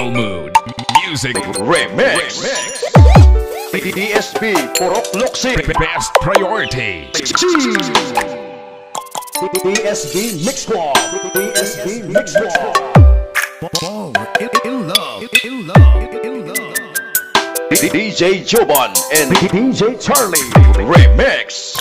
Battle Mood Music Remix. DSP Purok Luksi Best Priority. DSB Mix Squad. DSB Mix Squad. Fall in love. DJ Joban and DJ Charlie Remix.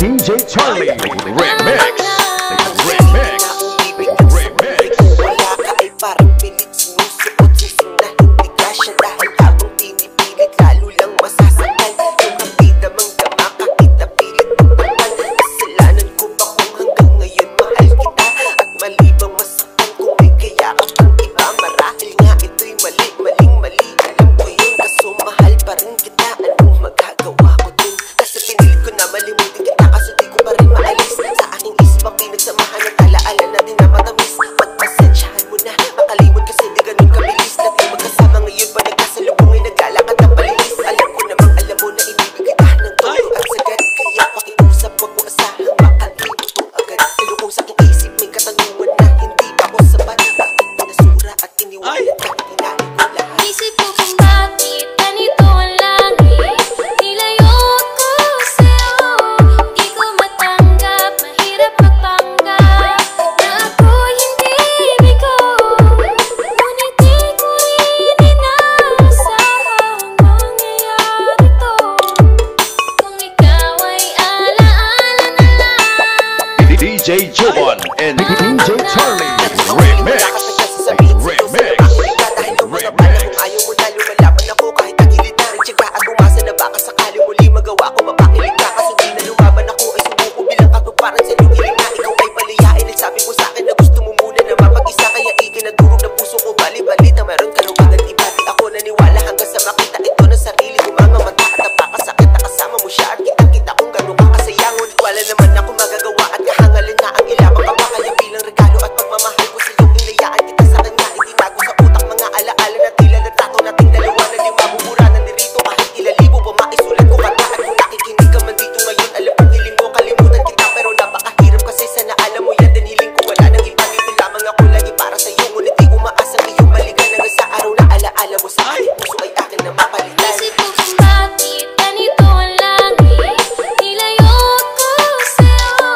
DJ Charlie Remix. Wala ka ay parang pilit sinusuot na hindi ka siya dahil habang pinipilit lalo lang masasaktan. Yung kapita mang dama kakita pilit pagtapan. Kasalanan ko ba kung hanggang ngayon mahal kita? At mali bang masaktan kung may kaya ka pang iba? Marahil nga ito'y mali. Alam ko yun kaso mahal pa rin kita. Anong magagawa ko dun? Kasi pinilit ko na malimutin kita kasi di ko pa rin maalis. Sa aking isip ang pinagsamahan at alaala natin na matamis. Pagpasensyahan mo na, makalimot kasi di ganun kabilis. Natin magkasama ngayon pa nagkasalubungin, naglalakad ng palinis. Alam ko namang alam mo na inibig kita ng todo at sagad. Kaya pakiusap, wag mo asahang makalimot mo agad. Lalo kung sa aking isip may katanungan na hindi ako sapat. Bakit pinasura at iniwanan ka, hinali ko lahat. Isip ko kung bakit ganito ang langit. Nilayo ako sa'yo, di ko matanggap. Mahirap magpanggap na ako'y hindi bigo. Ngunit di ko rin inasahang mangyayari to. Kung ikaw ay alaala na lang. DJ Joban and DJ Charlie Remix. Ayaw mo na lumalaban ako kahit tagilid na rin tiyaga at umasa na baka sakali muli magawa ko mapakilig ka. Kaso di na lumaban ako ay sumuko bilang katuparan sa iyong hiling na ikaw ay palayain. At sabi mo sa'kin na gusto mo muna na mapag-isa kaya ikinadurog ng puso ko bali-balita. Meron ka nung agad iba di ako naniwala hanggang sa makita ito ng sarili ko mga mata at napakasakit na kasama mo siya at kitang-kita kung gano'n ka kasaya. Ngunit wala naman ako magagawa at kahangalan na ang ilabang ka pa. Kaya bilang regalo at pagmamahal ko sa iyong hinayaan kita sa kanya. Itinago sa utak mga alaala na tila natrato nating dalawa na di mabubura na nirito. Kahit ilalibo pa maisulat ko kanta at kung nakikinig ka man dito ngayon, alam kong hiling mo kalimutan kita pero napakahirap kasi sana alam mo yan din hiling ko. Wala nang iba dito lamang ako lagi para sa iyo. Ngunit di umaasang iyong balikan hanggang sa araw na alaala mo sa akin. Puso ay akin na mapalitan. Isip ko kung bakit ganito ang langit. Nilayo ako sa'yo,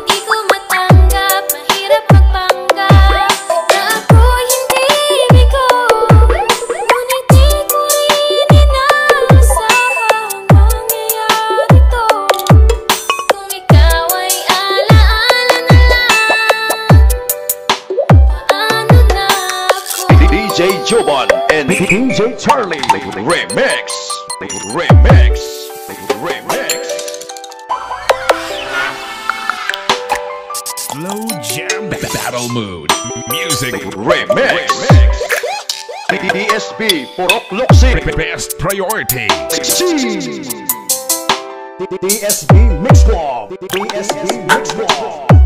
di ko matanggap. Mahirap magpanggap na ako'y hindi bigo. Ngunit di ko rin inasahang mangyayari to. Kung ikaw ay alaala na lang, paano na ako? DJ Joban and DJ Charlie Remix. Slow Jam Battle Mood Music Remix. DSP Purok Luksi Best Priority. DSB Mix Squad. DSB Mix Squad.